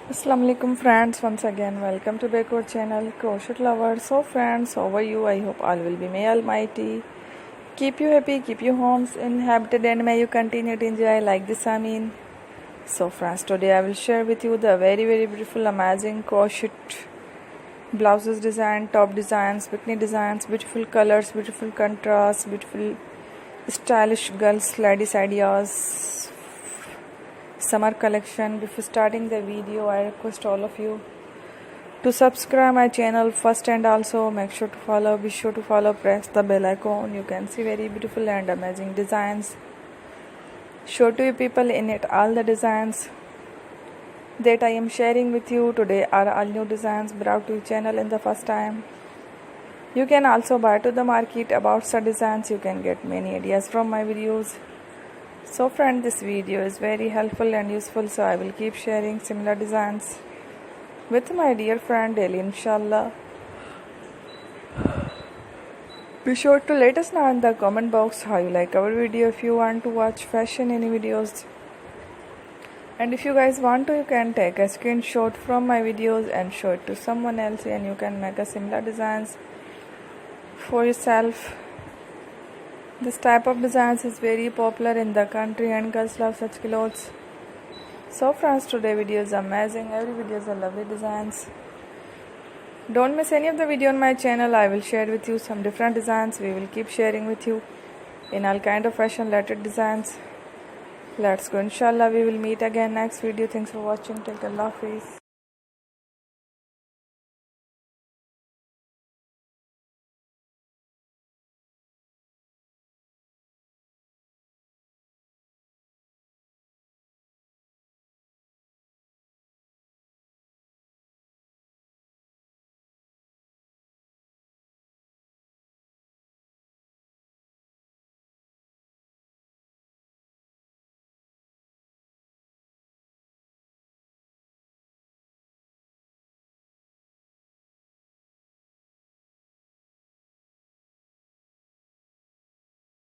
Assalamualaikum friends, once again welcome to back our channel Crochet Lovers. So friends, how are you? I hope all will be may almighty keep you happy, keep your homes inhabited, and may you continue to enjoy like this. So friends, today I will share with you the very beautiful amazing crochet blouses design, top designs, bikini designs, beautiful colors, beautiful contrasts, beautiful stylish girls ladies ideas, summer collection. Before starting the video, I request all of you to subscribe my channel first, and also be sure to follow, press the bell icon. You can see very beautiful and amazing designs. Show to you people in it. All the designs that I am sharing with you today are all new designs brought to your channel in the first time. You can also buy to the market about such designs. You can get many ideas from my videos. So friend, this video is very helpful and useful, so I will keep sharing similar designs with my dear friend daily, inshallah. Be sure to let us know in the comment box how you like our video. If you want to watch fashion any videos, and if you guys want to, you can take a screenshot from my videos and show it to someone else, and you can make a similar designs for yourself. This type of designs is very popular in the country and girls love such clothes. So friends, today video is amazing. Every video is a lovely designs. Don't miss any of the video on my channel. I will share with you some different designs. We will keep sharing with you in all kind of fashion related designs. Let's go, inshallah. We will meet again next video. Thanks for watching. Take Allah Hafiz.